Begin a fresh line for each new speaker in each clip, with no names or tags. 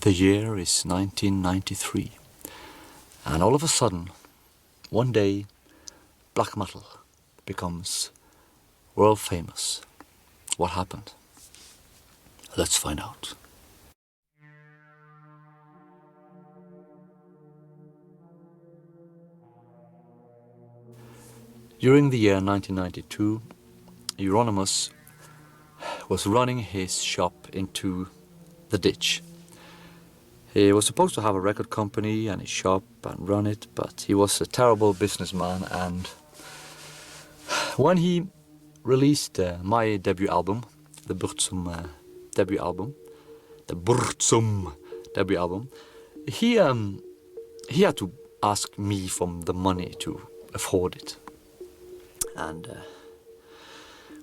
The year is 1993, and all of a sudden, one day, black metal becomes world famous. What happened? Let's find out. During the year 1992, Euronymous was running his shop into the ditch. He was supposed to have a record company and a shop and run it, but he was a terrible businessman, and when he released my debut album, the Burzum debut album, he had to ask me for the money to afford it. And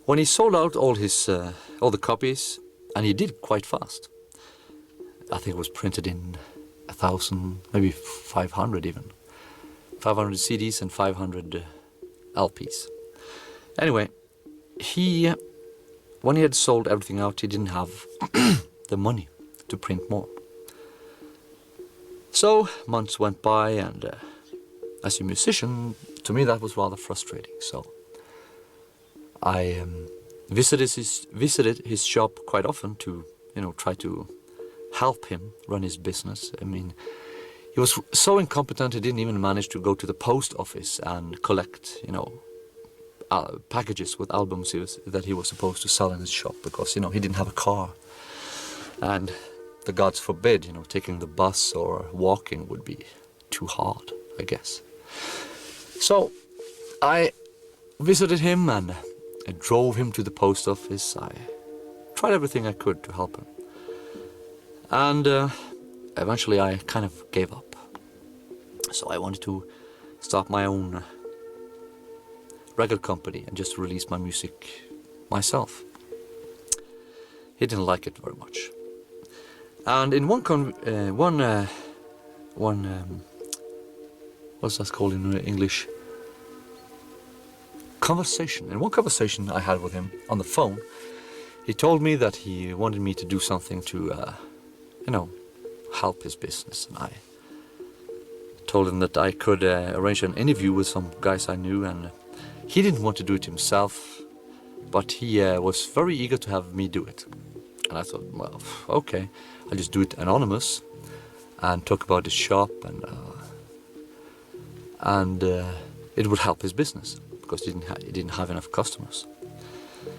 when he sold out all the copies, and he did quite fast, I think it was printed in 1,000, maybe 500 even. 500 CDs and 500 LPs. Anyway, when he had sold everything out, he didn't have the money to print more. So months went by, and as a musician, to me that was rather frustrating. So I visited his shop quite often to, try to help him run his business. I mean, he was so incompetent he didn't even manage to go to the post office and collect, packages with albums that he was supposed to sell in his shop, because, he didn't have a car. And the gods forbid, taking the bus or walking would be too hard, I guess. So I visited him and I drove him to the post office. I tried everything I could to help him. And eventually I kind of gave up. So I wanted to start my own record company and just release my music myself. He didn't like it very much. And in what's that called in English? Conversation. In one conversation I had with him on the phone, he told me that he wanted me to do something to help his business, and I told him that I could arrange an interview with some guys I knew, and he didn't want to do it himself, but he was very eager to have me do it. And I thought, well, okay, I'll just do it anonymous and talk about his shop, and it would help his business because he didn't have enough customers.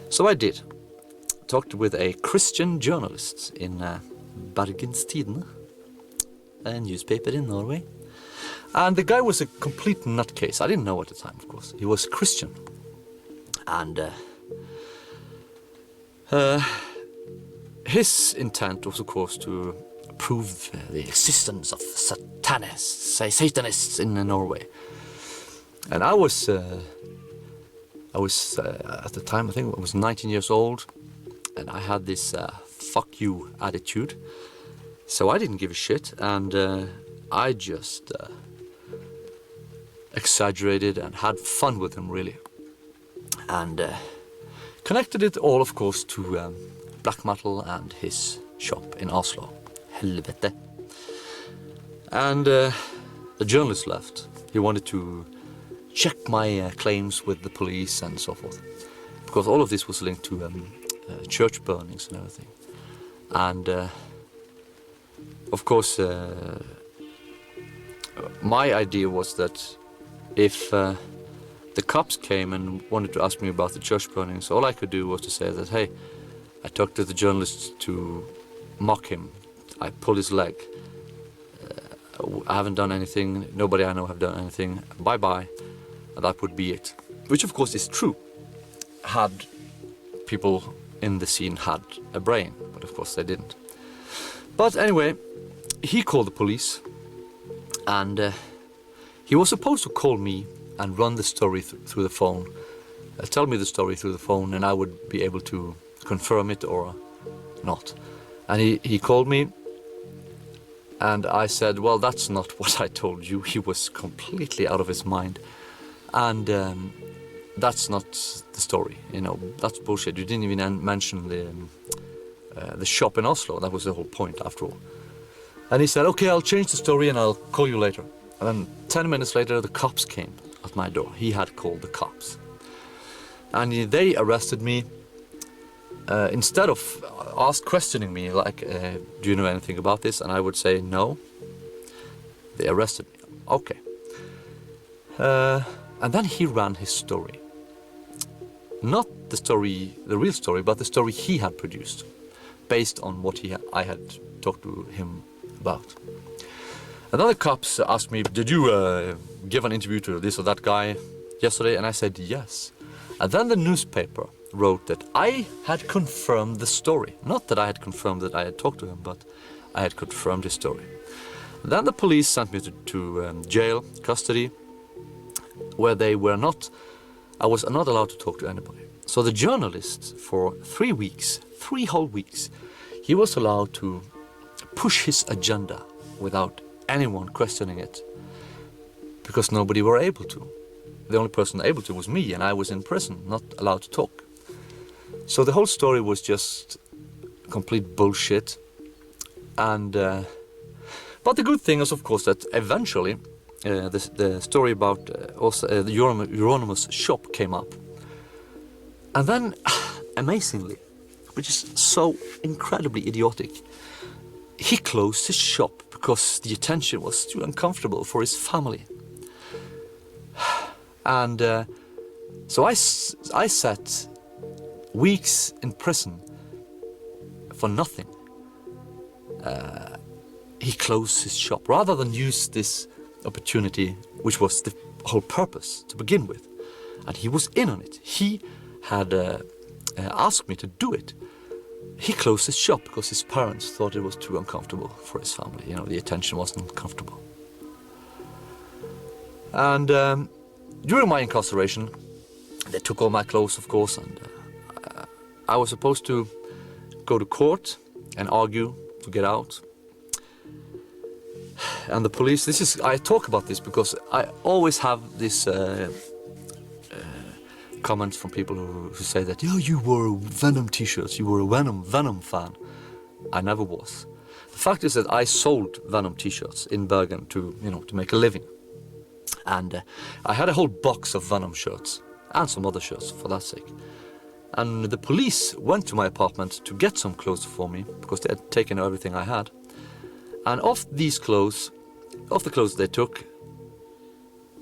So I did. Talked with a Christian journalist in Bergens Tidende, a newspaper in Norway. And the guy was a complete nutcase. I didn't know at the time, of course. He was Christian. And his intent was, of course, to prove the existence of Satanists in Norway. And I was at the time, I think I was 19 years old, and I had this fuck you attitude. So I didn't give a shit, and I just exaggerated and had fun with him, really. And connected it all, of course, to black metal and his shop in Oslo. Helvete. And the journalist left. He wanted to check my claims with the police and so forth, because all of this was linked to church burnings and everything. And of course, my idea was that if the cops came and wanted to ask me about the church burnings, all I could do was to say that, hey, I talked to the journalist to mock him. I pulled his leg. I haven't done anything. Nobody I know have done anything. Bye-bye. And that would be it. Which, of course, is true. Had people in the scene had a brain, but of course they didn't. But anyway, he called the police, and he was supposed to call me and run the story through the phone, tell me the story through the phone, and I would be able to confirm it or not. And he called me, and I said, well, that's not what I told you. He was completely out of his mind, and that's not the story, that's bullshit. You didn't even mention the shop in Oslo. That was the whole point, after all. And he said, okay, I'll change the story and I'll call you later. And then 10 minutes later, the cops came at my door. He had called the cops. And they arrested me. Instead of questioning me, like, do you know anything about this? And I would say no. They arrested me. Okay. And then he ran his story. Not the story, the real story, but the story he had produced, based on what I had talked to him about. And then the cops asked me, did you give an interview to this or that guy yesterday? And I said yes. And then the newspaper wrote that I had confirmed the story. Not that I had confirmed that I had talked to him, but I had confirmed his story. Then the police sent me to jail, custody, where I was not allowed to talk to anybody. So the journalist, for 3 weeks, 3 whole weeks, he was allowed to push his agenda without anyone questioning it, because nobody were able to. The only person able to was me, and I was in prison, not allowed to talk. So the whole story was just complete bullshit. And but the good thing is, of course, that eventually the story about the Euronymous shop came up. And then, amazingly, which is so incredibly idiotic, he closed his shop because the attention was too uncomfortable for his family. And so I sat weeks in prison for nothing. He closed his shop rather than use this opportunity, which was the whole purpose to begin with. And he was in on it. He had asked me to do it. He closed his shop because his parents thought it was too uncomfortable for his family. You know, the attention wasn't comfortable. And during my incarceration, they took all my clothes, of course, and I was supposed to go to court and argue to get out. And the police, I talk about this because I always have this comments from people who say that, yeah, you wore Venom t-shirts, you were a Venom fan. I never was. The fact is that I sold Venom t-shirts in Bergen to make a living. And I had a whole box of Venom shirts, and some other shirts for that sake. And the police went to my apartment to get some clothes for me, because they had taken everything I had. And of the clothes they took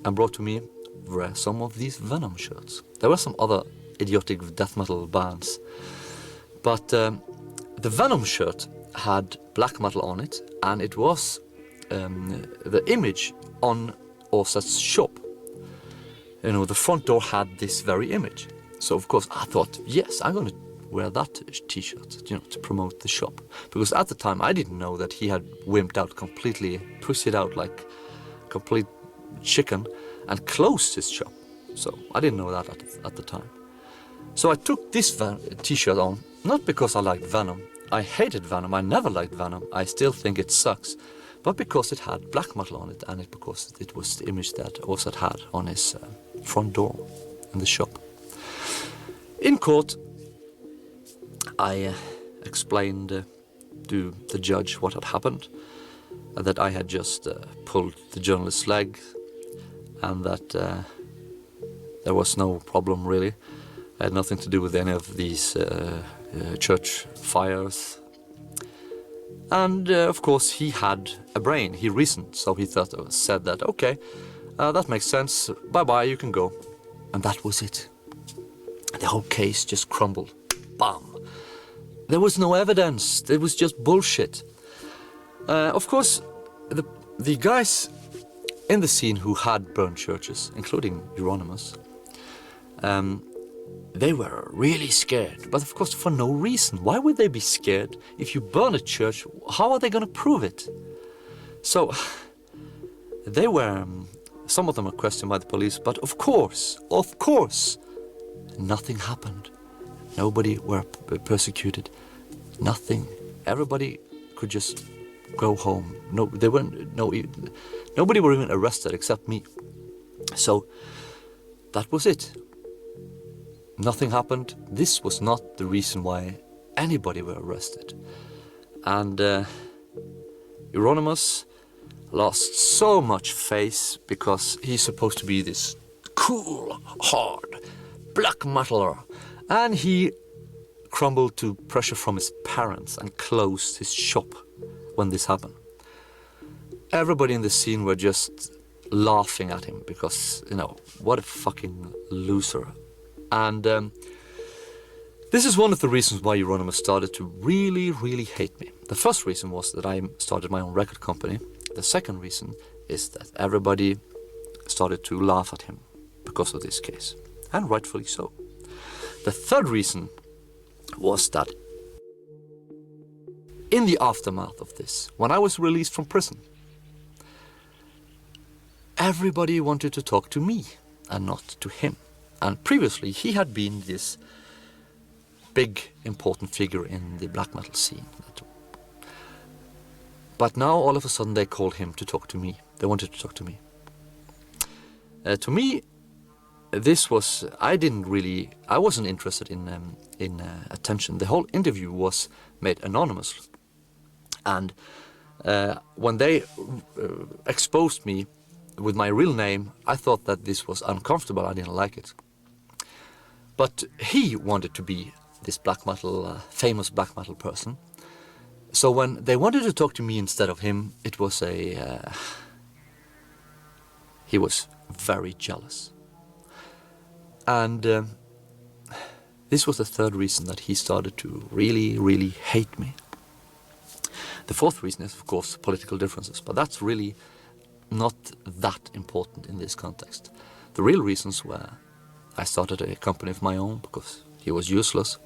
and brought to me were some of these Venom shirts. There were some other idiotic death metal bands. But the Venom shirt had black metal on it, and it was the image on Åsa's shop. You know, the front door had this very image. So of course I thought, yes, I'm going to wear that t-shirt, to promote the shop. Because at the time I didn't know that he had wimped out completely, pussied out like complete chicken, and closed his shop. So I didn't know that at the time. So I took this t-shirt on, not because I liked Venom. I hated Venom, I never liked Venom, I still think it sucks. But because it had black metal on it, and because it was the image that Åsa had on his front door in the shop. In court, I explained to the judge what had happened, that I had just pulled the journalist's leg, and that there was no problem really. I had nothing to do with any of these church fires. And of course he had a brain, he reasoned, so he said that, okay, that makes sense, bye-bye, you can go. And that was it. The whole case just crumbled. Bam! There was no evidence, it was just bullshit. Of course, the guys in the scene who had burned churches, including Euronymous, they were really scared, but of course for no reason. Why would they be scared? If you burn a church, how are they going to prove it? So, they were, some of them were questioned by the police, but of course, nothing happened. Nobody were persecuted, nothing. Everybody could just go home. Nobody were even arrested except me. So, that was it. Nothing happened. This was not the reason why anybody were arrested. And Euronymous lost so much face because he's supposed to be this cool, hard, black metaler, and he crumbled to pressure from his parents and closed his shop when this happened. Everybody in the scene were just laughing at him because, you know, what a fucking loser. And this is one of the reasons why Euronymous started to really, really hate me. The first reason was that I started my own record company. The second reason is that everybody started to laugh at him because of this case, and rightfully so. The third reason was that in the aftermath of this, when I was released from prison, everybody wanted to talk to me and not to him. And previously he had been this big important figure in the black metal scene. But now all of a sudden they called him to talk to me. They wanted to talk to me. To me, this was, I wasn't interested in attention. The whole interview was made anonymous. And when they exposed me with my real name, I thought that this was uncomfortable. I didn't like it. But he wanted to be this black metal, famous black metal person. So when they wanted to talk to me instead of him, it was he was very jealous. And this was the third reason that he started to really, really hate me. The fourth reason is, of course, political differences, but that's really not that important in this context. The real reasons were I started a company of my own because he was useless,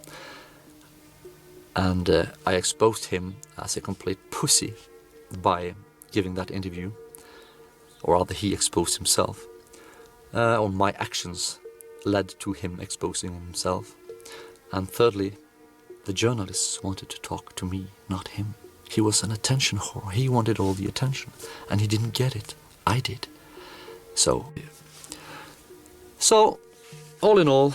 and I exposed him as a complete pussy by giving that interview, or rather he exposed himself, or my actions led to him exposing himself. And thirdly, the journalists wanted to talk to me, not him. He was an attention whore. He wanted all the attention, and he didn't get it. I did. So all in all,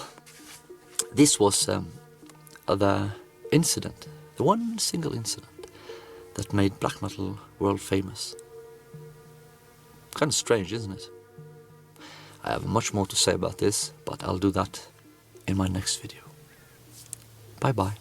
this was the incident, the one single incident that made black metal world famous. Kind of strange, isn't it? I have much more to say about this, but I'll do that in my next video. Bye bye.